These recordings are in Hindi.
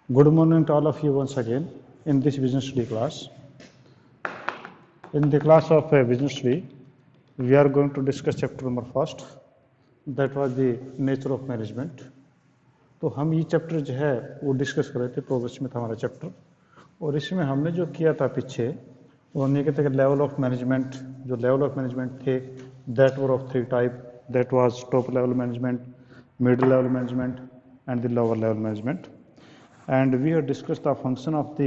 Good morning to all of you once again in this business study class. In the class of business study, we are going to discuss chapter number first, that was the nature of management. तो हम ये चैप्टर जो है वो डिस्कस कर रहे थे, प्रोग्रेस में था हमारा चैप्टर, और इसमें हमने जो किया था पीछे वो हमने कहते हैं लेवल ऑफ मैनेजमेंट, जो लेवल ऑफ मैनेजमेंट थे that were of three type, that was top level management, middle level management and the lower level management. And we have discussed the function of the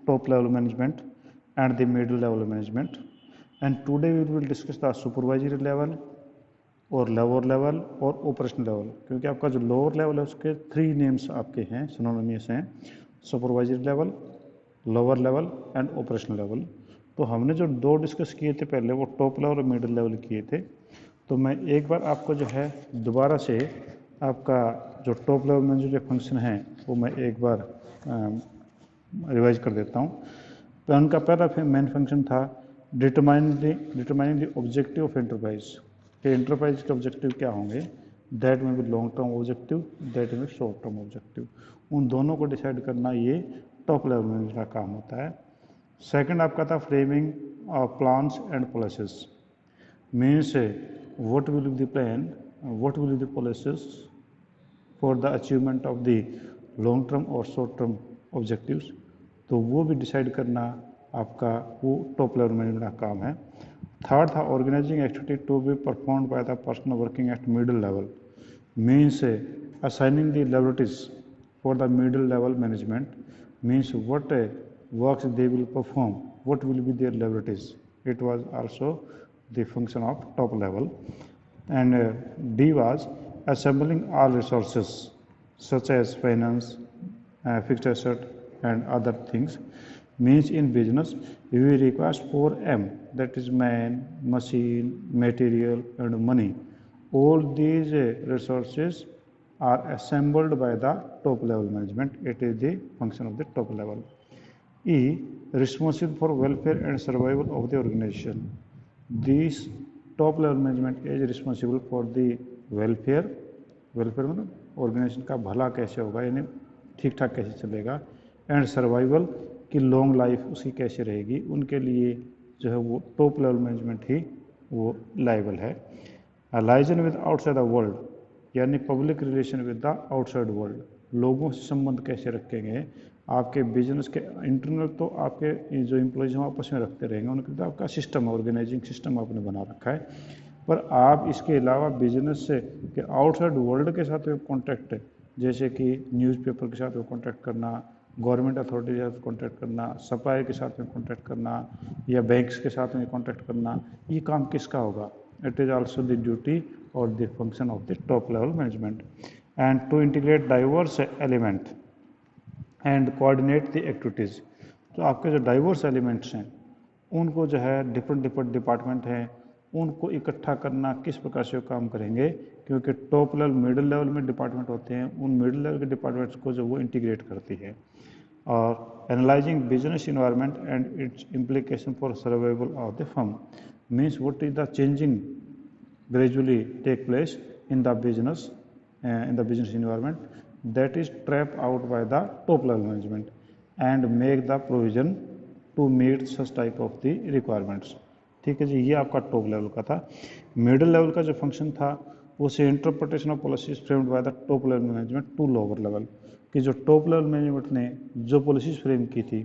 top level management and the middle level management, and today we will discuss the supervisory level और lower level और operational level, क्योंकि आपका जो lower level है उसके 3 names आपके हैं, synonymous हैं, supervisory level, lower level and operational level. तो हमने जो 2 डिस्कस किए थे पहले वो टॉप लेवल और मिडिल लेवल किए थे, तो मैं एक बार आपको जो है दोबारा से आपका जो टॉप लेवल में जो फंक्शन है वो मैं एक बार रिवाइज कर देता हूँ. तो उनका पहला मेन फंक्शन था determining the objective of enterprise, कि एंटरप्राइज के ऑब्जेक्टिव क्या होंगे, दैट में भी लॉन्ग टर्म ऑब्जेक्टिव, दैट में शॉर्ट टर्म ऑब्जेक्टिव, उन दोनों को डिसाइड करना ये टॉप लेवल में का काम होता है. सेकंड आपका था framing of plans and policies, means what will be the plan, what will be the policies for the achievement of the long term और शॉर्ट टर्म ऑब्जेक्टिव्स, तो वो भी डिसाइड करना आपका वो टॉप लेवल मैनेजमेंट का काम है. थर्ड था organising activity to be performed by the person working at middle level, means assigning the laboratories for the middle level management, means what works they will perform, what will be their laboratories, it was also the function of top level. And D was assembling all resources such as finance, fixed asset and other things, means in business we require 4M, that is man, machine, material and money. All these resources are assembled by the top level management. It is the function of the top level. E, responsible for welfare and survival of the organization. These top level management is responsible for the welfare, welfare मतलब ऑर्गेनाइजेशन का भला कैसे होगा, यानी ठीक ठाक कैसे चलेगा, एंड सर्वाइवल की लॉन्ग लाइफ उसकी कैसे रहेगी, उनके लिए जो है वो टॉप लेवल मैनेजमेंट ही वो लायबल है. Liaison with outside the world, यानी public relation with the outside world, लोगों से संबंध कैसे रखेंगे, आपके बिजनेस के इंटरनल तो आपके जो एम्प्लॉयज़ हैं आपस में रखते रहेंगे, उनके लिए आपका सिस्टम, ऑर्गेनाइजिंग सिस्टम आपने बना रखा है, पर आप इसके अलावा बिजनेस से के आउटसाइड वर्ल्ड के साथ कॉन्टैक्ट है, जैसे कि न्यूज़पेपर के साथ कॉन्टैक्ट करना, गवर्नमेंट अथॉरिटी के साथ कॉन्टैक्ट करना, सप्लायर के साथ में कॉन्टैक्ट करना या बैंक्स के साथ में कॉन्टैक्ट करना, ये काम किसका होगा, it is also the duty और the function of the top level management. And to integrate diverse element and coordinate the activities, तो आपके जो डाइवर्स एलिमेंट्स हैं उनको जो है डिफरेंट डिपार्टमेंट हैं उनको इकट्ठा करना, किस प्रकार से काम करेंगे, क्योंकि टॉप लेवल मिडिल लेवल में डिपार्टमेंट होते हैं, उन मिडिल लेवल के डिपार्टमेंट्स को जो वो इंटीग्रेट करती है. और analysing business environment and it's implication for survival of the firm, means what is the changing gradually take place in the business environment that is trapped out by the top level management and make the provision to meet such type of the requirements. ठीक है जी, ये आपका टॉप लेवल का था. मिडिल लेवल का जो फंक्शन था उसे interpretation of policies framed by the top level management to lower level, कि जो टॉप लेवल मैनेजमेंट ने जो पॉलिसीज फ्रेम की थी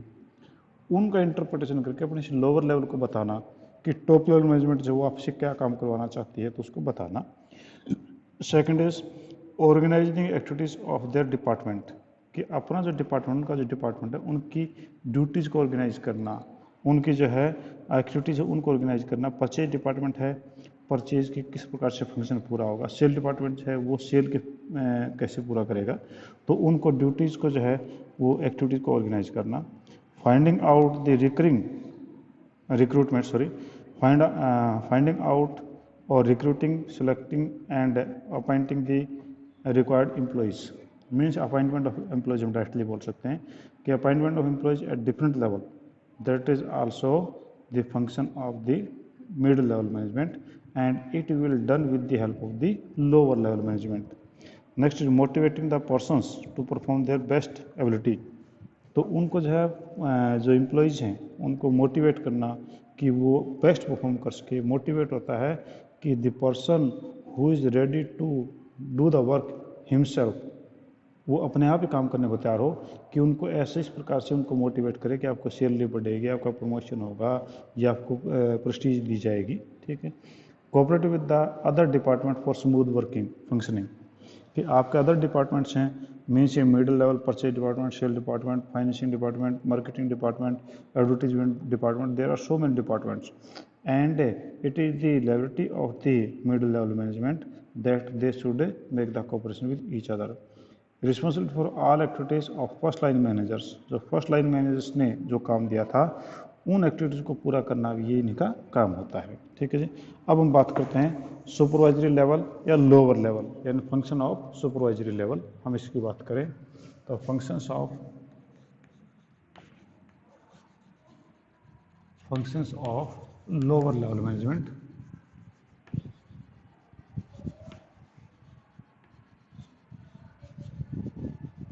उनका इंटरप्रिटेशन करके अपने लोअर लेवल को बताना कि टॉप लेवल मैनेजमेंट जो वो आपसे क्या काम करवाना चाहती है तो उसको बताना. Second is organising activities of their department, कि अपना जो डिपार्टमेंट का जो डिपार्टमेंट है उनकी ड्यूटीज़ को ऑर्गेनाइज करना, उनकी जो है एक्टिविटीज़ है उनको ऑर्गेनाइज करना. परचेज डिपार्टमेंट है, परचेज की किस प्रकार से फंक्शन पूरा होगा, सेल डिपार्टमेंट है वो सेल के कैसे पूरा करेगा, तो उनको ड्यूटीज़ को जो है वो एक्टिविटीज़ को ऑर्गेनाइज करना. Finding out the finding out or recruiting, selecting and appointing the required employees, means appointment of employees हम डायरेक्टली बोल सकते हैं कि appointment of employees at different level, that is also the function of the middle level management and it will done with the help of the lower level management. Next is motivating the persons to perform their best ability, तो उनको जो है जो एम्प्लॉयज़ हैं उनको मोटिवेट करना कि वो बेस्ट परफॉर्म कर सके। मोटिवेट होता है कि the person who is ready to do the work himself, वो अपने आप ही काम करने को तैयार हो, कि उनको ऐसे इस प्रकार से उनको मोटिवेट करे कि आपको सैलरी बढ़ेगी, आपका प्रमोशन होगा या आपको प्रेस्टीज दी जाएगी। ठीक है। Cooperative with the other department for smooth working functioning, कि आपके अदर डिपार्टमेंट्स हैं, मीन्स ये middle level purchase department, sale department, financing department, marketing department, advertisement department, there are so many departments and it is the liability of the middle level management that they should make the cooperation with each other. Responsible for all activities of first line managers, जो फर्स्ट लाइन मैनेजर्स ने जो काम दिया था उन एक्टिविटीज़ को पूरा करना भी ये इनका काम होता है। ठीक है जी। अब हम बात करते हैं सुपरवाइजरी लेवल या लोअर लेवल, यानी फंक्शन ऑफ सुपरवाइजरी लेवल। हम इसकी बात करें तो functions of lower level management.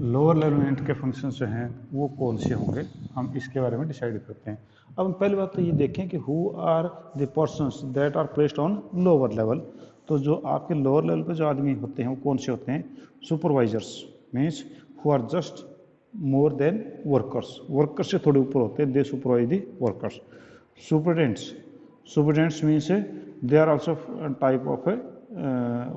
Lower level management के फंक्शंस जो हैं वो कौन से होंगे, हम इसके बारे में डिसाइड करते हैं। अब हम पहली बात तो ये देखें कि who are the persons that are placed on lower level. तो जो आपके लोअर लेवल पे जो आदमी होते हैं वो कौन से होते हैं? Supervisors means who are just more than workers, workers से थोड़े ऊपर होते हैं, they supervise the workers. Superintendents means they are also type of a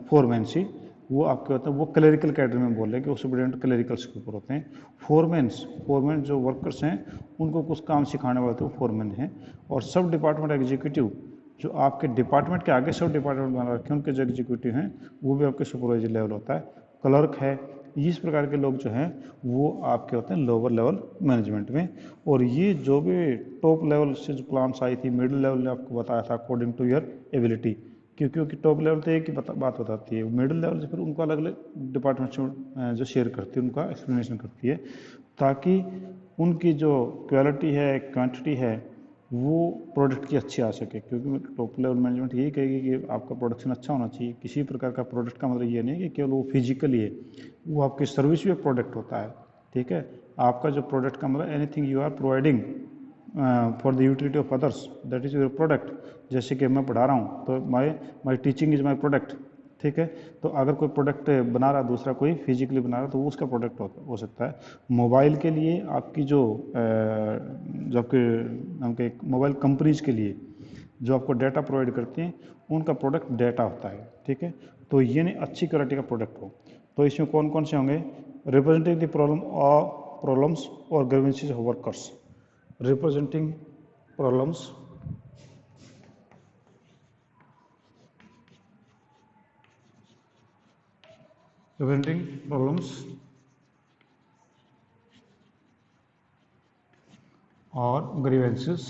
foremanship, वो आपके होते हैं, वो क्लरिकल कैडर में बोल रहे हैं कि वो सुपरिटेंडेंट क्लरिकल्स के ऊपर होते हैं। फोरमैन जो वर्कर्स हैं उनको कुछ काम सिखाने वाले तो फोरमैन हैं। और सब डिपार्टमेंट एग्जीक्यूटिव, जो आपके डिपार्टमेंट के आगे सब डिपार्टमेंट बना रखे हैं उनके जो एग्जीक्यूटिव हैं वो भी आपके सुपरवाइजर लेवल होता है। क्लर्क है, इस प्रकार के लोग जो हैं वो आपके होते हैं लोअर लेवल मैनेजमेंट में। और ये जो भी टॉप लेवल से जो प्लान्स आई थी, मिडिल लेवल ने आपको बताया था अकॉर्डिंग टू योर एबिलिटी, क्योंकि टॉप लेवल तो एक ही बात बताती है, मिडिल लेवल से फिर उनको अलग अलग डिपार्टमेंट से जो शेयर करती है उनका एक्सप्लेनेशन करती है, ताकि उनकी जो क्वालिटी है, क्वांटिटी है, वो प्रोडक्ट की अच्छी आ सके। क्योंकि टॉप लेवल मैनेजमेंट यही कहेगी कि आपका प्रोडक्शन अच्छा होना चाहिए। किसी प्रकार का प्रोडक्ट का मतलब ये नहीं कि केवल वो फिजिकली है, वो आपकी सर्विस भी एक प्रोडक्ट होता है। ठीक है। आपका जो प्रोडक्ट का मतलब anything you are providing for the utility of others, that is your product. जैसे कि मैं पढ़ा रहा हूँ तो my teaching is my product. ठीक है। तो अगर कोई प्रोडक्ट बना रहा है, दूसरा कोई फिजिकली बना रहा है, तो वो उसका प्रोडक्ट हो सकता है। मोबाइल के लिए आपकी जो आपके मोबाइल कंपनीज के लिए जो आपको डाटा प्रोवाइड करती हैं उनका प्रोडक्ट डाटा होता है। ठीक है। तो ये नहीं अच्छी क्वालिटी का प्रोडक्ट हो। तो इसमें कौन कौन से होंगे? रिप्रेजेंटिंग द प्रॉब्लम्स और grievances of workers, representing problems और grievances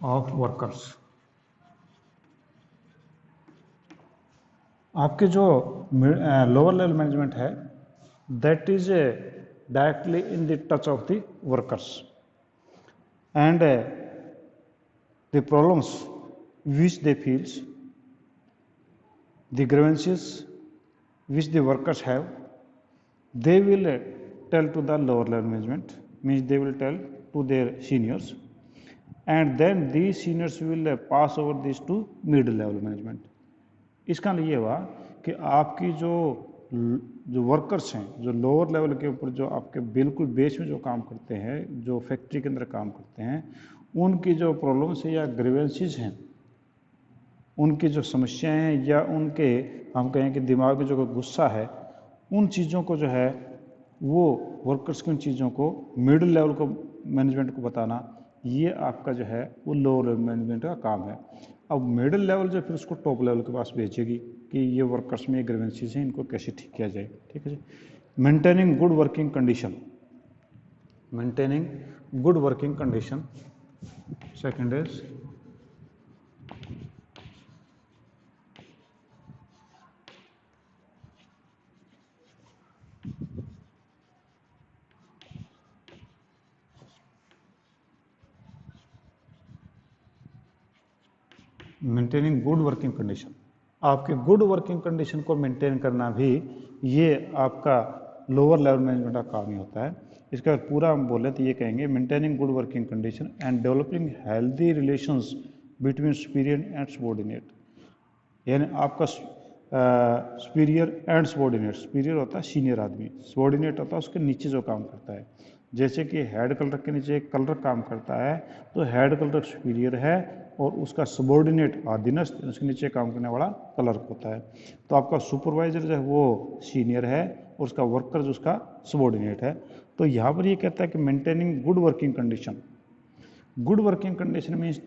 of workers। आपके जो लोअर लेवल मैनेजमेंट है that is directly in the touch of the workers and the problems which they feels, the grievances which the workers have, they will tell to the lower level management, means they will tell to their seniors, and then these seniors will pass over this to middle level management। इसका ये हुआ कि आपकी जो वर्कर्स हैं, जो लोअर लेवल के ऊपर जो आपके बिल्कुल बेस में जो काम करते हैं, जो फैक्ट्री के अंदर काम करते हैं, उनकी जो प्रॉब्लम्स है या ग्रीवेंसेस हैं, उनकी जो समस्याएं हैं या उनके हम कहें कि दिमाग में जो गुस्सा है, उन चीज़ों को जो है वो वर्कर्स की उन चीज़ों को मिडिल लेवल को मैनेजमेंट को बताना, ये आपका जो है वो लोअर लेवल मैनेजमेंट का काम है। अब मिडिल लेवल जो फिर उसको टॉप लेवल के पास भेजेगी कि ये वर्कर्स में ये ग्रीवेंसेस हैं, इनको कैसे ठीक किया जाए। ठीक है जी। Maintaining good working condition, maintaining good working condition. Second is maintaining good working condition. आपके गुड वर्किंग कंडीशन को मेंटेन करना भी ये आपका लोअर लेवल मैनेजमेंट का काम ही होता है। इसका अगर पूरा हम बोले तो ये कहेंगे maintaining good working condition and developing healthy relations between superior and subordinate. यानी आपका सुपीरियर एंड सबॉर्डिनेट, सुपीरियर होता है सीनियर आदमी, सबॉर्डिनेट होता है उसके नीचे जो काम करता है। जैसे कि हेड कलर के नीचे एक कलर काम करता है तो हेड कलर सुपीरियर है और उसका सबॉर्डिनेट अधीनस्थ उसके नीचे काम करने वाला क्लर्क होता है। तो आपका सुपरवाइजर जो है वो सीनियर है और उसका वर्कर जो उसका सबॉर्डिनेट है। तो यहाँ पर ये कहता है कि maintaining good working condition. Good working condition means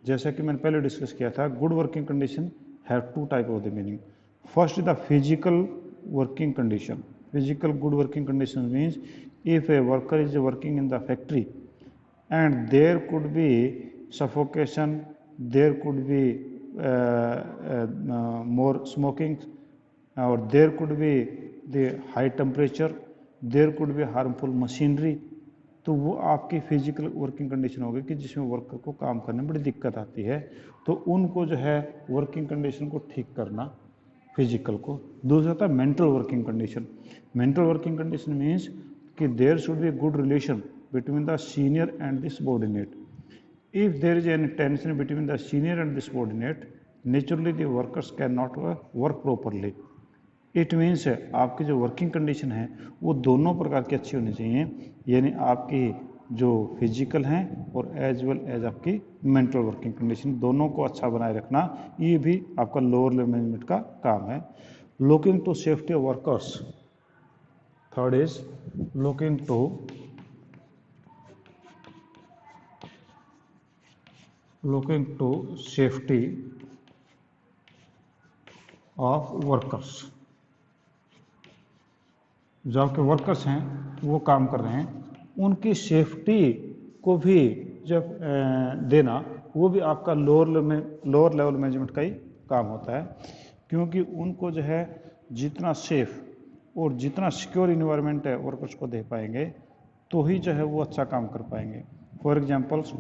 जैसा कि मैंने पहले डिस्कस किया था, good working condition have two type of the meaning. First is the physical working condition. Physical good working condition means if a worker is working in the factory and there could be suffocation, there could be more smoking, or there could be the high temperature, there could be harmful machinery, तो वो आपकी फिजिकल वर्किंग कंडीशन होगी कि जिसमें वर्कर को काम करने में बड़ी दिक्कत आती है। तो उनको जो है वर्किंग कंडीशन को ठीक करना फिजिकल को। दूसरा था mental working condition. Mental working condition means कि there should be good relation between the senior and the subordinate. If there is any tension between the senior and the subordinate, naturally the workers can not work properly. It means आपकी जो वर्किंग कंडीशन है वो दोनों प्रकार की अच्छी होनी चाहिए, यानी आपकी जो फिजिकल हैं और एज वेल एज आपकी मेंटल वर्किंग कंडीशन, दोनों को अच्छा बनाए रखना ये भी आपका लोअर लेवल मैनेजमेंट का काम है। Looking to safety of workers. Third is looking to safety of workers। जो आपके वर्कर्स हैं वो काम कर रहे हैं उनकी सेफ्टी को भी जब देना वो भी आपका लोअर लेवल मैनेजमेंट का ही काम होता है, क्योंकि उनको जो है जितना सेफ और जितना सिक्योर इन्वायरमेंट है वर्कर्स को दे पाएंगे तो ही जो है वो अच्छा काम कर पाएंगे। For examples,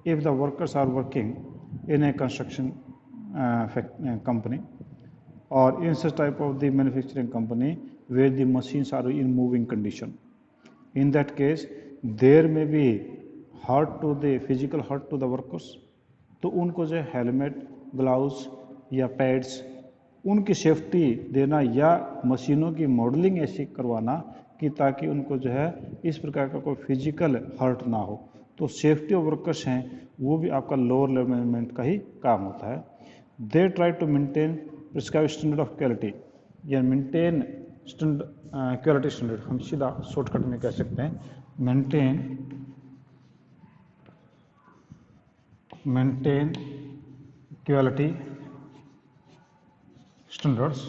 if the workers are working in a construction company और in such type of the manufacturing company where the machines are in moving condition, in that case there may be hurt to the physical hurt to the workers. तो उनको जो है हेलमेट, ग्लव्स या पैड्स उनकी सेफ्टी देना या मशीनों की मॉडलिंग ऐसी करवाना कि ताकि उनको जो है इस प्रकार का कोई फिजिकल हर्ट ना हो। तो सेफ्टी ऑफ वर्कर्स हैं वो भी आपका लोअर लेवल मैनेजमेंट का ही काम होता है। They try to maintain prescribed standard of quality या मेंटेन क्वालिटी स्टैंडर्ड। हम सीधा शॉर्टकट में कह सकते हैं मेंटेन क्वालिटी स्टैंडर्ड्स।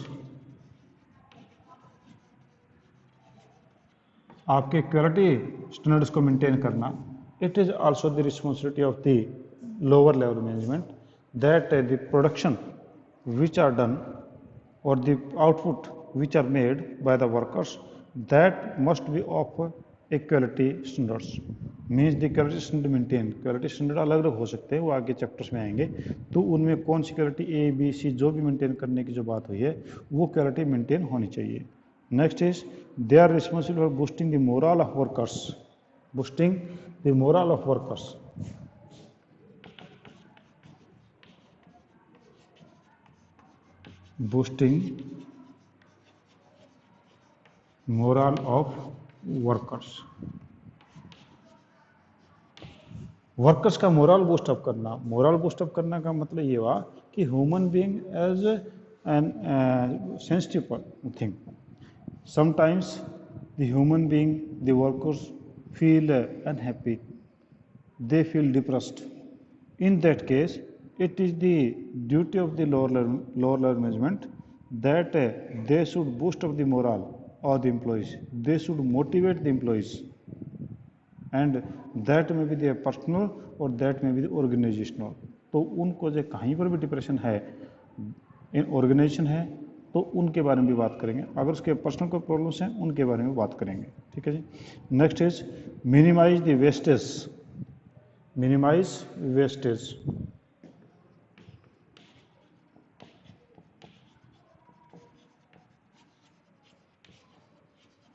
आपके क्वालिटी स्टैंडर्ड्स को मेंटेन करना, it is also the responsibility of the lower level management that the production which are done और the output which are made by the workers that must be of a quality standards. Means the quality standard maintain. Quality standard अलग अलग हो सकते हैं, वो आगे चैप्टर्स में आएंगे। तो उनमें कौन सी क्वालिटी ए बी सी जो भी मेंटेन करने की जो बात हुई है वो क्वालिटी मेंटेन होनी चाहिए। Next is they are responsible for boosting the morale of workers. Boosting the morale of workers. Boosting morale of workers. Workers का मोरल बूस्टअप करना। मोरल बूस्टअप करने का मतलब ये हुआ कि human being as an sensitive thing, sometimes the human being the workers feel unhappy, they feel depressed. In that case, it is the duty of the lower level management that they should boost up the morale of the employees. They should motivate the employees, and that may be the personal or that may be the organizational. तो उनको जो कहीं पर भी डिप्रेशन है, ऑर्गेनाइजेशन है, तो उनके बारे में भी बात करेंगे। अगर उसके पर्सनल कोई प्रॉब्लम्स हैं उनके बारे में बात करेंगे। ठीक है जी। Next is minimize the wastage.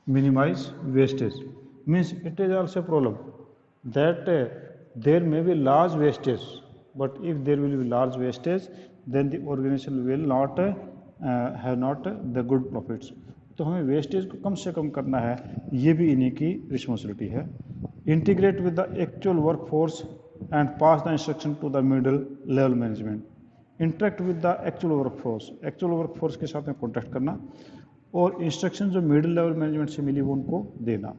minimize wastage. Means it is also a problem that there may be large wastage, but if there will be large wastage, then the organization will not have not the good profits. तो हमें वेस्टेज को कम से कम करना है, ये भी इन्हीं की रिस्पॉन्सिबिलिटी है. Integrate with the actual work force and pass the instruction to the middle level management. Interact with the actual work force के साथ में कॉन्टैक्ट करना और इंस्ट्रक्शन जो मिडिल लेवल मैनेजमेंट से मिली वो उनको देना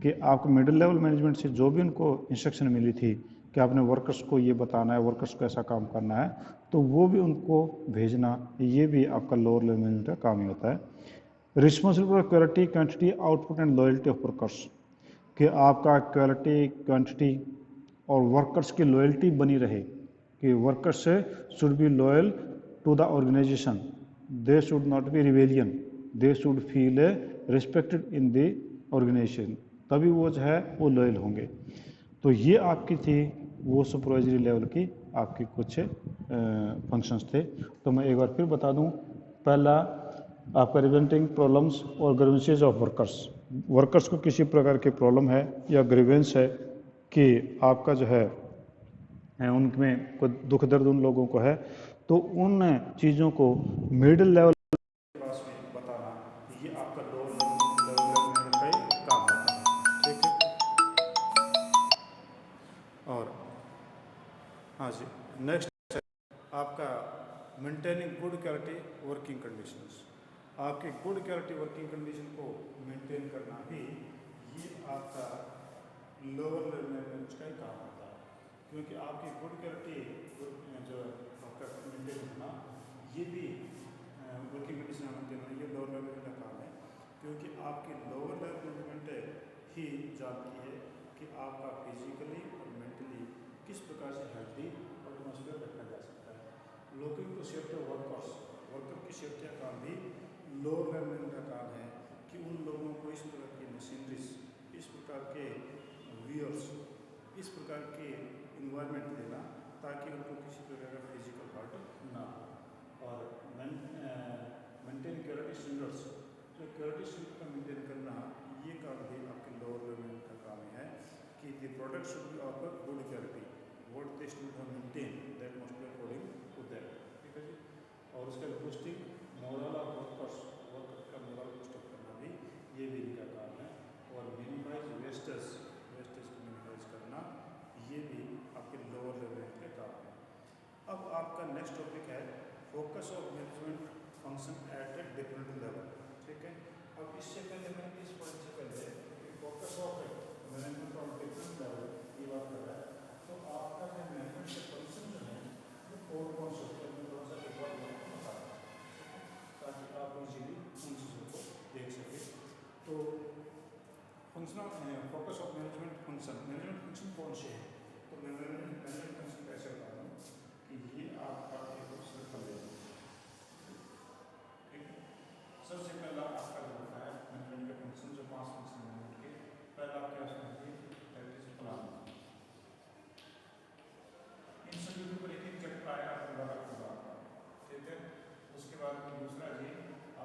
कि आपको मिडिल लेवल मैनेजमेंट से जो भी उनको इंस्ट्रक्शन मिली थी कि आपने वर्कर्स को ये बताना है, वर्कर्स को ऐसा काम करना है, तो वो भी उनको भेजना, ये भी आपका लोअर लेवल मैनेजमेंट का काम ही होता है. Responsible for quality, quantity, output and loyalty of workers, कि आपका क्वालिटी, क्वांटिटी और वर्कर्स की लॉयल्टी बनी रहे, कि वर्कर्स से should be loyal to the organisation, they should not be rebellion, they should feel respected in the organisation, तभी वो जो है वो लॉयल होंगे. तो ये आपकी थी वो सुपरवाइजरी लेवल की आपकी कुछ फंक्शंस थे. तो मैं एक बार फिर बता दूं, पहला आपका रिप्रेजेंटिंग प्रॉब्लम्स और ग्रीवेंसेस ऑफ वर्कर्स को किसी प्रकार की प्रॉब्लम है या ग्रीवेंस है कि आपका जो है उनमें कोई दुख दर्द उन लोगों को है, तो उन चीज़ों को मिडिल लेवल पास में बताना, ये आपका लोअर लेवल का ही काम होता है. ठीक है. और हाँ जी, नेक्स्ट आपका maintaining good quality working conditions. आपके गुड क्वालिटी वर्किंग कंडीशन को मेंटेन करना भी ये आपका लोअर लेवल मैनेजमेंट का ही काम होता है, क्योंकि आपकी गुड क्वालिटी जो आपका मेंटेन होना, ये भी वर्किंग कंडीशन मेंटेन होना, ये लोअर लेवल का काम है, क्योंकि आपकी लोअर लेवल मैनेजमेंट ही जानती है कि आपका फिजिकली और मेंटली किस प्रकार से हेल्दी और एटमॉस्फेयर रखा जा सकता है. लुकिंग टू सेफ्टी वर्कर की सेफ्टी का काम भी लोअर लेवल का काम है, कि उन लोगों को इस प्रकार की मशीनरीज, इस प्रकार के वियर्स, इस प्रकार के इन्वायरमेंट देना ताकि उनको किसी प्रकार का फिजिकल हर्ट ना हो. और मेंटेन क्वालिटी स्टैंडर्ड्स, जो क्वालिटी स्टैंडर्ड का मेंटेन करना, ये काम भी आपके लोअर लेवल का काम है कि the product should be of good quality, what they should have maintain that must be according to that. ठीक है जी. और उसका बूस्टिंग मोरल ऑफ वर्कर्स का मोरल बूस्टअप करना भी ये भी इनका काम है. और मिनिमाइज वेस्टेज को मिनिमाइज करना, ये भी आपके लोअर लेवल के काम है. अब आपका नेक्स्ट टॉपिक है focus of management function at a different level. ठीक है. अब इससे पहले मैं इस पॉइंट से पहले focus of management of different level की बात कर रहा है, तो आपका जो मैनेजमेंट के फंक्शन जो है वो कौन से होते हैं, थोड़ा सा एक बार बता दें ताकि आप इजीली उन चीज़ों को देख सकें. तो functional focus of management function कौन से हैं, तो मैनेजमेंट फंक्शन कैसे बता रहा हूँ कि ये आपका एक सर्कल है. ठीक है. सबसे पहला आपका जो होता है मैनेजमेंट के फंक्शन, जो 5 फंक्शन मैनेजमेंट के, पहला क्या समझिए, दैट इज प्लानिंग. इन सभी के ऊपर एक एक चैप्टर आएगा पूरा. ठीक है. उसके बाद दूसरा जी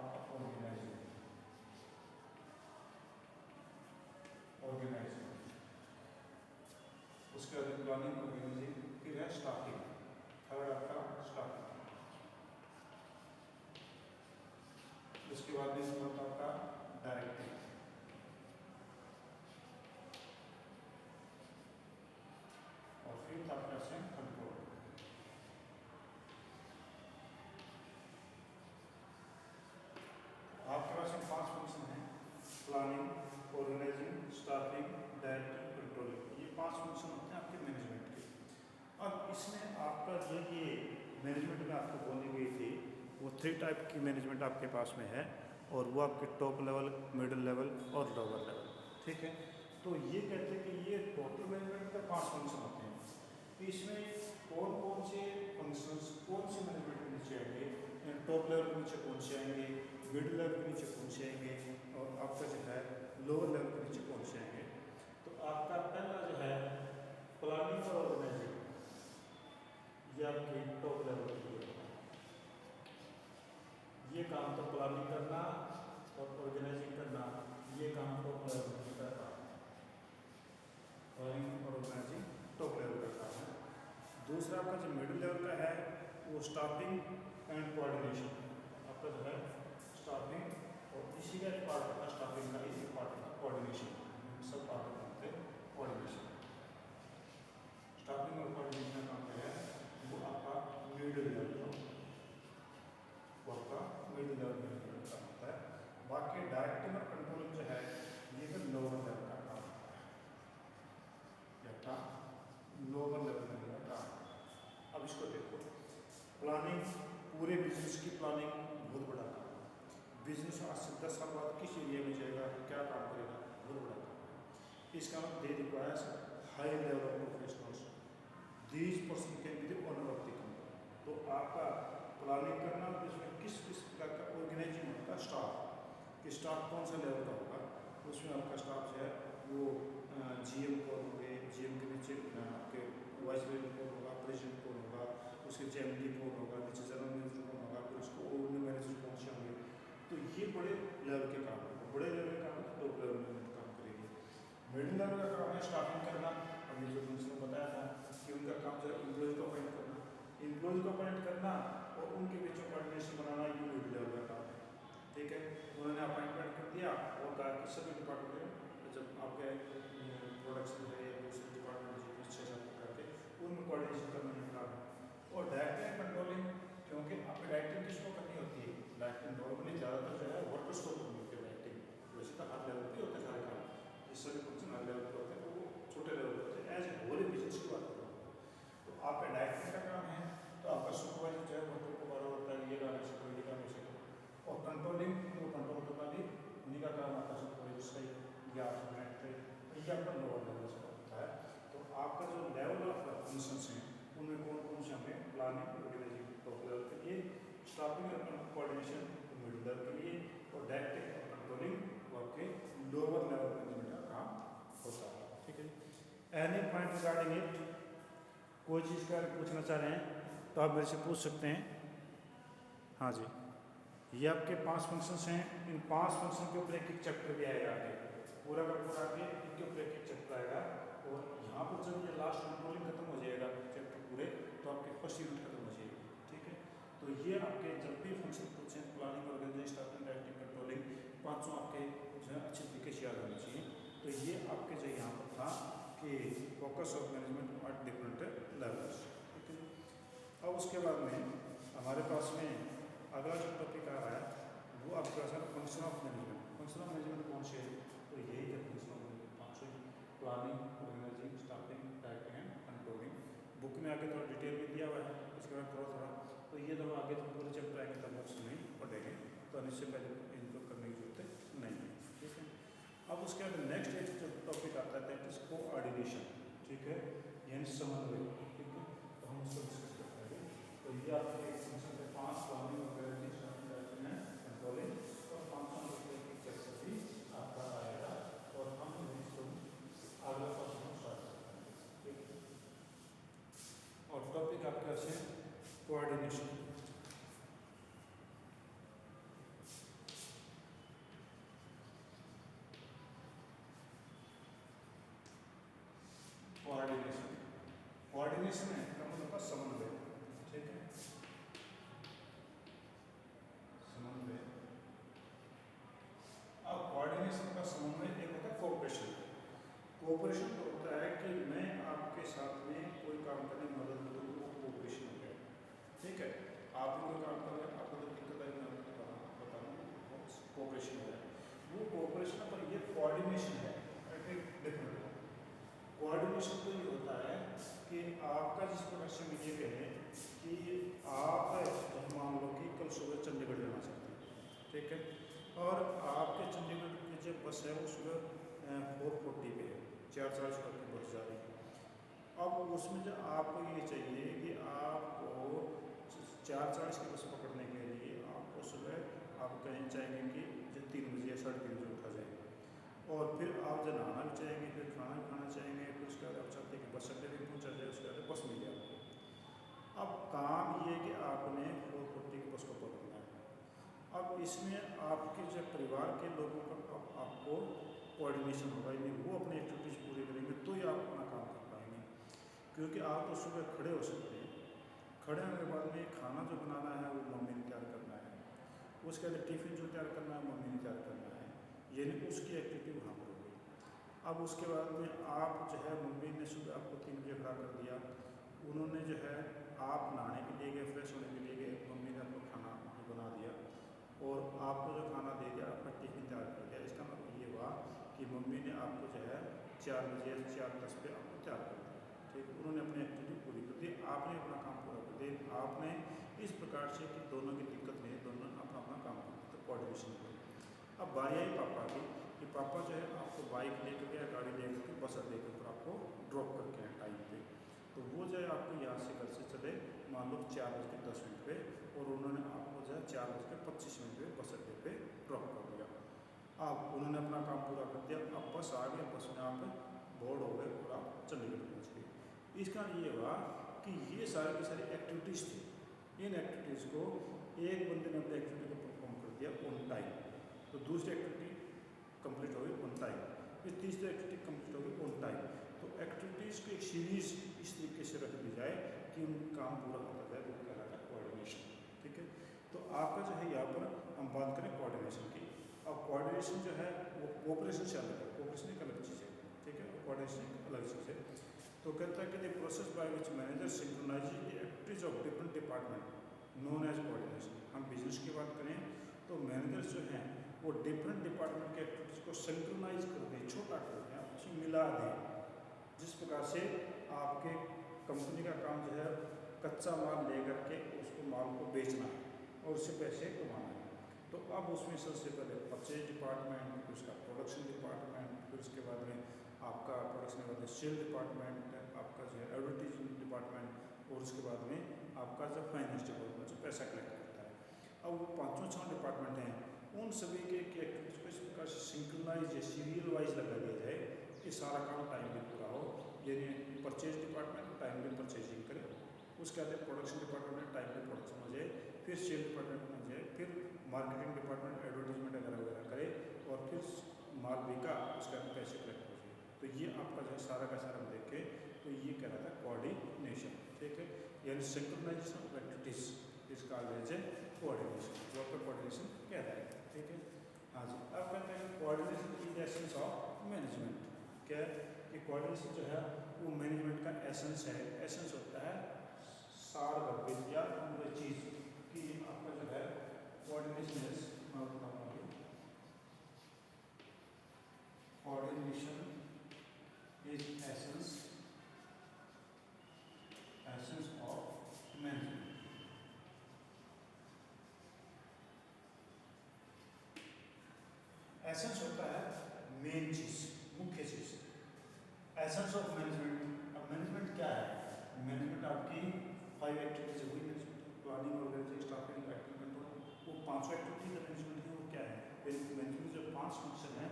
आपका ऑर्गेनाइजिंग. उसके बाद प्लानिंग, ऑर्गेनाइजिंग, फिर है स्टाफिंग. थर्ड आपका स्टाफिंग. उसके बाद आपका डायरेक्टिंग. और फिर आपका है कंट्रोल. आपके पास में 5 फंक्शन हैं, planning, organising, staffing, directing, controlling. ये 5 फंक्शन होते हैं आपके मैनेजमेंट के. अब इसमें आपका जो ये मैनेजमेंट में आपको बोली गई थी वो 3 टाइप की मैनेजमेंट आपके पास में है, और वो आपके टॉप लेवल, मिडिल लेवल और लोअर लेवल. ठीक है. तो ये कहते हैं कि ये टोटल मैनेजमेंट का 5 फंक्शन होते हैं. तो इसमें कौन कौन से फंक्शंस कौन से मैनेजमेंट के नीचे आएंगे, टॉप लेवल के नीचे कौन से आएंगे, मिडिल लेवल के नीचे कौन से आएंगे, और आपका जो है लोअर लेवल के नीचे कौन से आएंगे. तो आपका पहला जो है प्लानिंग और ऑर्गेनाइजिंग, ये आपकी टॉप लेवल की है. ये काम तो प्लानिंग करना, और ऑर्गेनाइजिंग करना, ये काम टॉप लेवल में करता है। प्लानिंग और ऑर्गेनाइजिंग टॉप लेवल का काम है। दूसरा आपका जो मिडिल लेवल का है वो स्टाफिंग एंड कोऑर्डिनेशन। आपका जो है स्टाफिंग और इसी का एक पार्ट होता है, स्टाफिंग का ही पार्ट होता है कोऑर्डिनेशन, सब पार्ट होते हैं कोऑर्डिनेशन। स्टाफिंग और कोऑर्डिनेशन का काम क्या है वो आपका मिडिल लेवल का मिडिल लेवल में काम होता है। बाकी डायरेक्टिंग और कंट्रोलिंग जो है ये फिर लोअर लेवल का काम होता है, या लोअर लेवल में का काम। अब इसको देखो, प्लानिंग, पूरे बिजनेस की प्लानिंग बहुत बड़ा काम है। बिजनेस आज से 10 साल बाद किस एरिया में जाएगा, क्या काम करेगा, बहुत बड़ा काम है। इसका मतलब they requires high level of professionals, these person can be the owner of the company. तो आपका प्लानिंग करना, उसमें किस किस प्रकार का ऑर्गेनाइजिंग होगा, स्टाफ कि स्टाफ कौन सा लेवल का होगा, उसमें आपका स्टाफ जो है वो GM कौन होंगे, GM के नीचे आपके वाइस प्रेसिडेंट कौन होगा, प्रेसिडेंट कौन होगा, उसके MD कौन होगा, नीचे जनरल मैनेजर कौन होगा, फिर उसको ओनर मैनेजर कौन से होंगे। तो ये बड़े लेवल के काम है, बड़े लेवल के काम है, टॉप लेवल में काम करेंगे। मिडिल लेवल का काम है स्टाफिंग करना। अभी जो मैंने बताया था कि उनका काम जो है एम्प्लॉय को अपॉइंट करना, एम्प्लॉय को अपॉइंट करना और उनके बीच में कोऑर्डिनेशन बनाना, ये मिडिल लेवल का काम है। ठीक है, उन्होंने अपॉइंटमेंट कर दिया और कहा कि सभी डिपार्टमेंट में जब आपके प्रोडक्शन है या दूसरे डिपार्टमेंट जो 6-7 प्रकार के, उनमें कोऑर्डिनेशन करना ही काम है। और डायरेक्टिंग एंड कंट्रोलिंग, क्योंकि आपकी डायरेक्टिंग किसको करनी होती है, डायरेक्टिंग नॉर्मली ज़्यादातर जो है वर्कर्स को करनी होती है डायरेक्टिंग। वैसे तो हर लेवल पे होते हैं सारे काम, जिस सभी फंक्शन हर लेवल पर होते हैं, तो वो छोटे लेवल पर होते हैं। एज ए होल बिजनेस की बात करो तो आपका डायरेक्टिंग का काम है, तो आपका सुपरवाइजर जो है वर्कर को बारह होता है, ये काम ऐसे करो, ये काम ऐसे करो। और कंट्रोलिंग, तो कंट्रोल करना भी उन्हीं का काम आता है, सुपरवाइजर से या ये आपका लोअर लेवल से होता है। तो आपका जो लेवल ऑफ फंक्शंस हैं उनमें कौन कौन से हमें, प्लानिंग, ऑर्गेनाइजिंग टॉप लेवल के लिए, स्टाफिंग और कोऑर्डिनेशन मिडिल लेवल के लिए, और डायरेक्टिंग और कंट्रोलिंग आपके लोअर लेवल मैनेजमेंट का काम होता है। ठीक है, एनी पॉइंट रिगार्डिंग इट, कोई चीज़ का पूछना चाह रहे हैं तो आप मेरे से पूछ सकते हैं। हाँ जी, ये आपके 5 फंक्शंस हैं। इन 5 फंक्शन के ऊपर एक एक चैप्टर भी आएगा आगे, पूरा का पूरा आगे इनके ऊपर एक एक चैप्टर आएगा। और यहाँ पर जब ये लास्ट कंट्रोलिंग खत्म हो जाएगा चैप्टर पूरे, तो आपके फर्स्ट यूनिट खत्म हो जाएगी। ठीक है, तो ये आपके जब भी फंक्शन पूछे, planning, organising, staffing, directing, controlling, 5 आपके जो है अच्छे तरीके से याद होना चाहिए। तो ये आपके जो यहाँ पर था कि focus of management at different levels. ठीक है, अब उसके बाद में हमारे पास में अगला जो टॉपिक आ रहा है वो आपके पास है function of management. Function of management कौन से है, तो यही है function of management, 5 planning, organising, staffing, directing and controlling. Book में आगे थोड़ा डिटेल में दिया हुआ है, इसके बाद थोड़ा थोड़ा, तो ये दोनों आगे जब पूरे चैप्टर आएंगे तब उसमें नहीं पढ़ेंगे, तो इससे पहले इनको करने की जरूरत नहीं है। ठीक है, अब उसके बाद नेक्स्ट एक जो टॉपिक आता है दैट इज कोऑर्डिनेशन। ठीक है, यानी समन्वय। ठीक है, तो हम उसको डिस्कस करते हैं। तो ये आपके एक फंक्शन के 5 planning, organising, staffing and controlling और 5 एक चैप्टर भी आपका आएगा, और हम इसको अगला क्वेश्चन स्टार्ट करते हैं। ठीक है, और टॉपिक आपका है कोऑर्डिनेशन। कोऑर्डिनेशन, कोऑर्डिनेशन है का मतलब का समन्वय। ठीक है, समन्वय। अब कोऑर्डिनेशन का समन्वय एक होता है कोऑपरेशन। कोऑपरेशन तो होता है कि मैं आपके साथ में कोई काम करने में मदद करूँ, वो कोऑपरेशन हो गया। ठीक है, आप भी कोई काम कर रहे हैं, आपको तो दिक्कत आई, मैं बता रहा हूँ, कोऑपरेशन हो गया। वो कोऑपरेशन पर ये कोऑर्डिनेशन है डिफरेंट। कोऑर्डिनेशन तो ये होता है कि आपका जिस प्रकार से मुझे कहें कि आप मान लो कि कल सुबह चंडीगढ़ जाना चाहते हैं। ठीक है, और आपके चंडीगढ़ की जो बस है वो सुबह 4:40 पे है, 4:40 की बस जा रही है। अब उसमें जो आपको ये चाहिए कि आपको 4:40 की बस पकड़ने के लिए आपको सुबह आप कहीं चाहेंगे कि जो 3 बजे या 3:30 बजे उठा जाएगा, और फिर आप जब नहाना भी चाहेंगे, फिर खाना भी खाना चाहेंगे, फिर उसके बाद आप चाहते हैं कि बस अड्डे भी पहुँचा जाए, उसके बाद बस मिल जाए आपको। अब काम ये है कि आपने 4:40 की बस को पकड़ना है। अब इसमें आपके जो परिवार के लोगों का अब आपको कोऑर्डिनेशन होगा, यानी वो अपनी एक्टिविटीज़ पूरी करेंगे तो ही आप अपना काम कर पाएंगे। क्योंकि आप तो सुबह खड़े हो सकते हैं, खड़े होने के बाद में खाना जो बनाना है वो मम्मी ने तैयार करना है, उसके बाद टिफ़िन जो तैयार करना है मम्मी ने तैयार करना है, यानी उसकी एक्टिविटी वहाँ पर होगी। अब उसके बाद में आप जो है मम्मी ने सुबह आपको 3 बजे खड़ा कर दिया, उन्होंने जो है आप नहाने के लिए गए, फ्रेश होने के लिए गए, मम्मी ने आपको खाना बना दिया और आपको जो खाना दे दिया, आपका टिफ़िन तैयार कर दिया। इसका मतलब ये हुआ कि मम्मी ने आपको जो है 4 बजे 4:10 पे आपको तैयार कर दिया, ठीक। उन्होंने अपनी एक्टिविटी पूरी कर दी, आपने अपना काम पूरा कर दिया। आपने इस प्रकार से कि दोनों की दिक्कत नहीं, दोनों अपना अपना काम करते, तो कोऑर्डिनेशन करें। अब बारी आई पापा की, कि पापा जो है आपको बाइक लेकर के या गाड़ी लेकर के बस अड्डे के ऊपर आपको ड्रॉप करके हैं टाइम पे, तो वो जो है आपको यहाँ से घर से चले मान लो 4:10 पे, और उन्होंने आपको जो है 4:25 पे बस अड्डे पे ड्रॉप कर दिया। अब उन्होंने अपना काम पूरा कर दिया, अब बस आ गए, बस में आप बोर्ड हो गए और आप चंडीगढ़ पहुँच गए। इसका ये हुआ कि ये सारी की सारी एक्टिविटीज़ थी, इन एक्टिविटीज़ को एक बंदे ने अपनी एक्टिविटी को परफॉर्म कर दिया ऑन टाइम, तो दूसरी एक्टिविटी कंप्लीट हो गई ऑन टाइम, फिर तीसरी एक्टिविटी कंप्लीट हो गई ऑन टाइम। तो एक्टिविटीज़ की एक सीरीज इस तरीके से रख दी जाए कि उनका काम पूरा होता जाए, वो कहलाता है कोऑर्डिनेशन, ठीक है। तो आपका जो है यहाँ पर हम बात करें कोऑर्डिनेशन की। अब कोऑर्डिनेशन जो है वो कोऑपरेशन से अलग है, कोऑपरेशन एक अलग चीज़ है, ठीक है, और कोऑर्डिनेशन एक अलग चीज़ है। तो कहता है कि the process by which manager synchronising the activities of different department known as coordination. हम बिजनेस की बात करें तो मैनेजर्स जो हैं वो डिफरेंट डिपार्टमेंट के एक्टिविटीज़ को सिंक्रोनाइज कर दें, छोटा कर दें, उसमें मिला दें। जिस प्रकार से आपके कंपनी का काम जो है कच्चा माल लेकर के उसको माल को बेचना है और उससे पैसे कमाना है, तो अब उसमें सबसे पहले परचेज डिपार्टमेंट, फिर उसका प्रोडक्शन डिपार्टमेंट, फिर उसके बाद में आपका प्रोडक्शन के बाद में सेल डिपार्टमेंट, आपका जो है एडवर्टीजमेंट डिपार्टमेंट, और उसके बाद में आपका जो फाइनेंस डिपार्टमेंट जो पैसा कलेक्ट करता है। अब वो 5-6 डिपार्टमेंट हैं, उन सभी के एक्टिविटीज़ को इस प्रकार से सिंक्रोनाइज या सीरियल वाइज लगा दिया जाए कि सारा काम टाइम पे पूरा हो। यानी परचेज डिपार्टमेंट टाइम पे परचेजिंग करे, उसके बाद प्रोडक्शन डिपार्टमेंट टाइम पे प्रोडक्शन हो जाए, फिर सेल डिपार्टमेंट हो जाए, फिर मार्केटिंग डिपार्टमेंट एडवर्टीजमेंट वगैरह करे, और फिर माल बिका उसके बाद पैसे कलेक्ट हो जाए। तो ये आपका जो है सारा का सारा देखें तो ये कह रहा था कोऑर्डिनेशन, ठीक है, यानी सिंक्रोनाइजेशन ऑफ एक्टिविटीज इसका एज ए कोऑर्डिनेशन, वो आपका कोऑर्डिनेशन कहता है, ठीक है। हाँ जी, अब कहते हैं coordination is essence of management. क्या है कि कोऑर्डिनेशन जो है वो मैनेजमेंट का एसेंस है। एसेंस होता है सार गतिज या पूरी चीज़ की, आपका जो है कोऑर्डिनेशन है। Coordination is essence of management. Essence होता है मेन चीज, मुख्य चीज, एसेंस ऑफ मैनेजमेंट। अब मैनेजमेंट क्या है? मैनेजमेंट आपकी 5 एक्टिविटीज हुई, management planning, organising, staffing, acting, control, वो 5 एक्टिविटीज का मैनेजमेंट है। वो क्या है? मैनेजमेंट जो 5 फंक्शन है,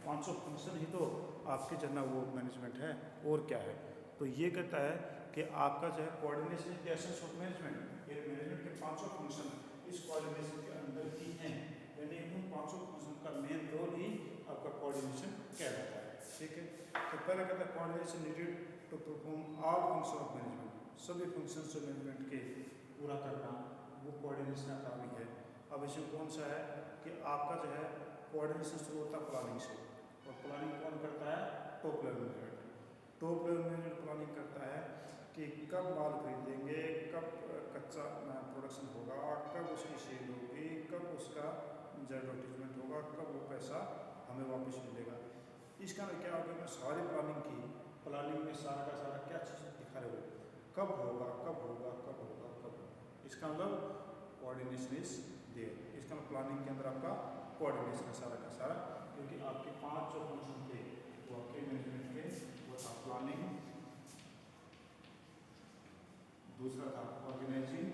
500 फंक्शन ही तो आपके जो है वो मैनेजमेंट है, और क्या है। तो ये कहता है कि आपका जो है coordination is the essence of management. ये मैनेजमेंट के 500 फंक्शन इस कोऑर्डिनेशन के अंदर ही हैं, यानी उन 500 फंक्शन का मेन रोल ही आपका कोऑर्डिनेशन कहलाता है, ठीक है। तो पहले कहता है coordination needed to perform all function of management. सभी फंक्शन जो मैनेजमेंट के पूरा करना वो कोऑर्डिनेशन का काम ही है। अब इसमें कौन सा है कि आपका जो है कोऑर्डिनेशन शुरू होता है प्लानिंग से, और प्लानिंग कौन करता है? Top level management. Top level management planning करता है कि कब माल खरीदेंगे, कब कच्चा प्रोडक्शन होगा, कब उसकी सेल होगी, कब उसका एडवर्टीजमेंट होगा, कब वो पैसा हमें वापस मिलेगा। इसका क्या होगा? मैं सारी प्लानिंग की, प्लानिंग में सारा का सारा क्या चीज़ दिखा रहे हो, कब होगा, कब होगा, कब होगा, कब होगा। इसका मतलब कोऑर्डिनेशन इज देयर। इसका मतलब प्लानिंग के अंदर आपका कोऑर्डिनेशन है सारा का सारा, क्योंकि आपके 5 जो फंक्शन थे वो आपके मैनेजमेंट के, वो था प्लानिंग, दूसरा था ऑर्गेनाइजिंग,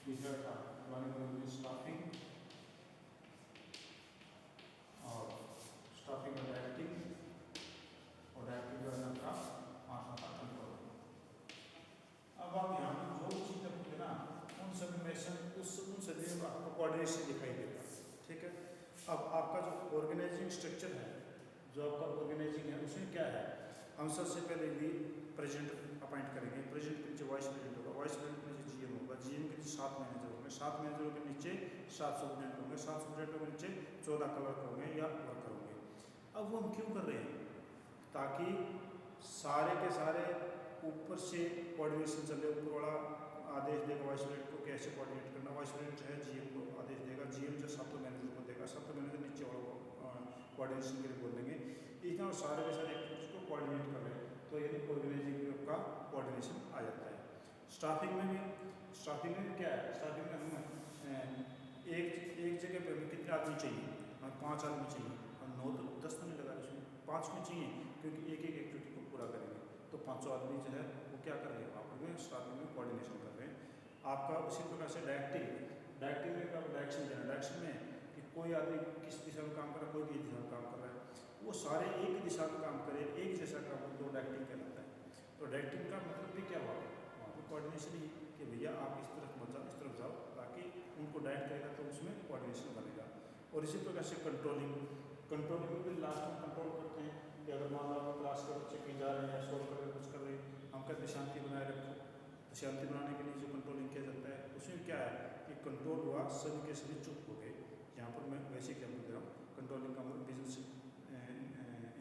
तीसरा था प्लानिंग स्टाफिंग, और स्टाफिंग और डायरेक्टिंग, और डायरेक्टिंग का था 5वां था कंट्रोल। अब आप यहाँ पर जो चीज़ रखोगे ना, उन सभी में से उन सभी में आपको कोऑर्डिनेशन दिखाई देगा। अब आपका जो ऑर्गेनाइजिंग स्ट्रक्चर है, जो आपका ऑर्गेनाइजिंग है, उसमें क्या है, हम सबसे पहले भी प्रेसिडेंट अपॉइंट करेंगे। प्रेसिडेंट के नीचे वाइस प्रेसिडेंट होगा, वाइस प्रेसिडेंट के नीचे जीएम होगा, जीएम के नीचे 7 मैनेजर होंगे, 7 मैनेजरों के नीचे 7 सुपरडेंट होंगे, 7 सुपरडेंटों के नीचे 14 क्लर्क होंगे या वर्कर होंगे। अब वो हम क्यों कर रहे हैं, ताकि सारे के सारे ऊपर से कोऑर्डिनेशन चले। ऊपर वाला आदेश देगा वाइस प्रेसिडेंट को कैसे कोऑर्डिनेट करना, वाइस प्रेसिडेंट जो है जीएम को आदेश देगा, जीएम जो 7 मैनेजर को देगा, 7 मैनेजर नीचे वालों को कोऑर्डिनेशन के लिए बोल देंगे। इतना और सारे के सारे एक्टिविटीज को कोऑर्डिनेट कर रहे हैं, तो यानी ऑर्गेनाइजिंग का कोऑर्डिनेशन आ जाता है। स्टाफिंग में भी क्या है, स्टाफिंग में हम एक जगह पे हमें कितने आदमी चाहिए, हमें 5 आदमी चाहिए, हम 9 तो 10 तो नहीं लगा रहे उसमें, 5 में चाहिए, क्योंकि एक एक एक्टिविटी को पूरा करेंगे। तो 500 आदमी जो है वो क्या कर रहे हैं, वहाँ पर स्टाफिंग में कोऑर्डिनेशन कर रहे हैं। आपका उसी प्रकार से डायरेक्टिंग में क्या डायरेक्शन देना, डायरेक्शन में कि कोई आदमी किस दिशा में काम कर रहा है, कोई किस दिशा में काम कर रहा है, वो सारे एक ही दिशा में काम करें, एक जैसा काम करें, तो डायरेक्टिंग कहलाता है। तो डायरेक्टिंग का मतलब भी क्या हुआ, वहाँ पर कोऑर्डिनेशन ही कि भैया आप इस तरफ मत जाओ, इस तरफ जाओ, ताकि उनको डायरेक्ट करेगा तो उसमें कोऑर्डिनेशन बनेगा। और इसी प्रकार से कंट्रोलिंग में भी लास्ट में कंट्रोल करते हैं कि अगर मान लो क्लास के बच्चे कहीं जा रहे हैं या सोल्व कर रहे हैं, कुछ कर रहे हैं, हम कहते हैं शांति बनाए रखो। तो शांति बनाने के लिए जो कंट्रोलिंग किया जाता है, उसमें क्या है कि कंट्रोल हुआ, सभी के सभी चुप हो गए। यहाँ पर मैं वैसे एग्जाम्पल दे रहा हूँ, कंट्रोलिंग का मतलब बिजनेस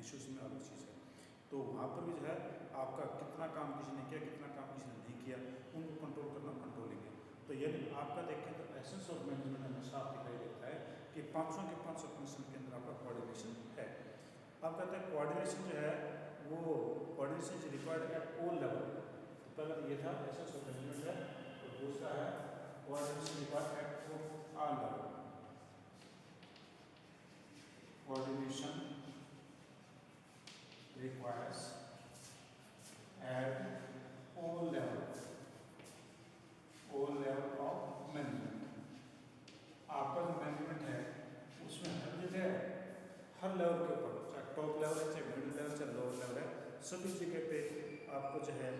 इश्यूज में अलग चीज़ है। तो वहाँ पर भी जो है आपका कितना काम किसी ने किया, कितना काम किसी ने नहीं किया, उनको कंट्रोल करना कंट्रोलिंग है। तो यदि आपका देखें तो एसेंस ऑफ मैनेजमेंट हमें साफ दिखाई देता है कि 500 के 500 फंक्शन के अंदर आपका कोऑर्डिनेशन है। अब कहते हैं कोऑर्डिनेशन जो है वो coordination is required at all level. तो पहले तो ये था एसेंस ऑफ मैनेजमेंट है, और दूसरा है coordination required at all level. Coordination requires at all level of management। आपका जो मैनेजमेंट है उसमें हर जगह, हर लेवल के ऊपर, चाहे टॉप लेवल है, चाहे मिडिल लेवल, चाहे लोअर लेवल है, सभी जगह पे आपको जो है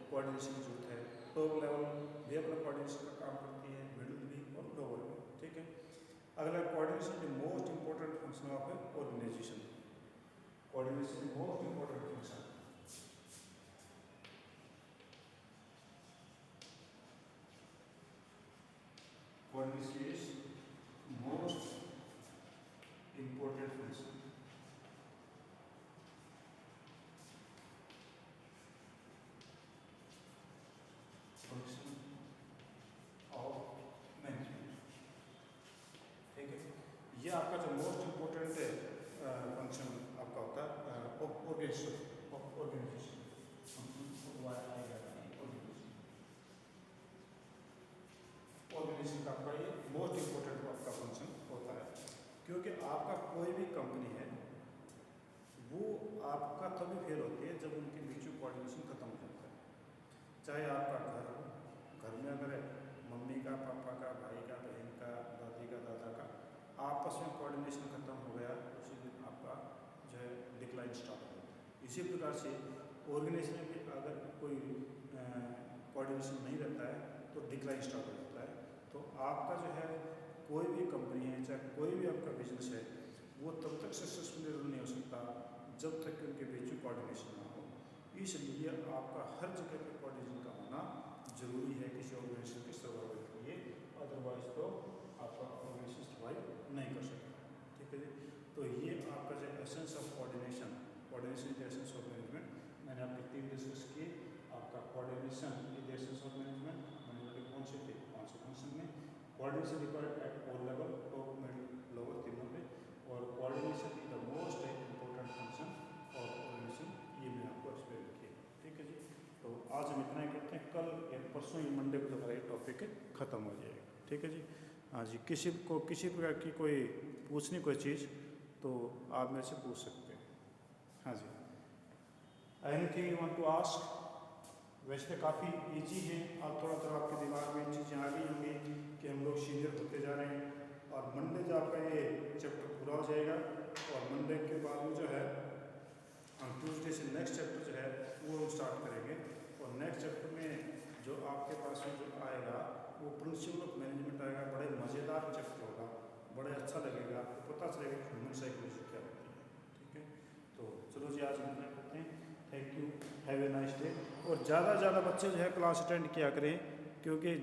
कोऑर्डिनेशन की जरूरत है। टॉप लेवल भी अपना कोऑर्डिनेशन का काम करती है, मिडिल भी और लोअर भी, ठीक है। अगला coordination the most important function of organisation. Coordination is the most important function. Coordination is most important function. Function of management. ठीक है, ये आपका जो मोस्ट इम्पोर्टेंट फंक्शन आपका होता है ऑर्गेनाइजेशन। ऑर्गेनाइजेशन का आपका ये मोस्ट इम्पोर्टेंट आपका फंक्शन होता है, क्योंकि आपका कोई भी कंपनी है वो आपका तभी फेल होती है जब उनके बीच में कोऑर्डिनेशन खत्म हो जाता है। चाहे आपका घर में अगर मम्मी का, पापा का, भाई का, बहन का, दादी का, दादा का आपस में कोऑर्डिनेशन खत्म हो गया, उसी दिन आपका जो है डिक्लाइन स्टार्ट हो जाता है। इसी प्रकार से ऑर्गेनाइजेशन में भी अगर कोई कोऑर्डिनेशन नहीं रहता है तो डिक्लाइन स्टार्ट हो जाता है। तो आपका जो है कोई भी कंपनी है, चाहे कोई भी आपका बिजनेस है, वो तब तक सक्सेसफुली रन नहीं हो सकता जब तक कि उनके बीच में कोऑर्डिनेशन ना हो। इसलिए आपका हर जगह पे कोऑर्डिनेशन का होना जरूरी है किसी ऑर्गेनाइजेशन के सर्वाइवल के लिए, अदरवाइज तो आपका ऑर्गेनाइजेशन सर्वाइव नहीं कर सकता, ठीक है जी। तो ये आपका जो essence of coordination is essence of management, मैंने आपके 3 डिस्कस किए। आपका coordination is essence of management, management कौन से थे, 5 फंक्शन में coordination required at all level, top, middle, lower, तीनों में, और coordination is the most important function of organisation, ये मैंने आपको एक्सप्लेन किया, ठीक है जी। तो आज हम इतना ही करते हैं, कल या परसों या मंडे को हमारा ये टॉपिक खत्म हो जाएगा, ठीक है जी। हाँ जी, किसी को किसी प्रकार की कोई पूछनी कोई चीज़ तो आप मेरे से पूछ सकते हैं। हाँ जी, anything you want to ask? वैसे तो काफ़ी ईजी है, अब थोड़ा थोड़ा आपके दिमाग में चीज़ें आ गई होंगी कि हम लोग सीनियर होते जा रहे हैं, और मंडे जो आपका ये चैप्टर पूरा हो जाएगा, और मंडे के बाद में जो है हम ट्यूसडे से नेक्स्ट चैप्टर जो है वो हम स्टार्ट करेंगे। और नेक्स्ट चैप्टर में जो आपके पास में जो आएगा वो प्रिंसिपल ऑफ मैनेजमेंट आएगा। बड़े मज़ेदार चैप्टर होगा, बड़े अच्छा लगेगा, आपको पता पता चलेगा ह्यूमन साइकोलॉजी क्या होती है। ठीक है, तो चलो जी आज हम इतना करते हैं। Thank you, have a nice day. और ज़्यादा से ज़्यादा बच्चे जो है क्लास अटेंड किया करें, क्योंकि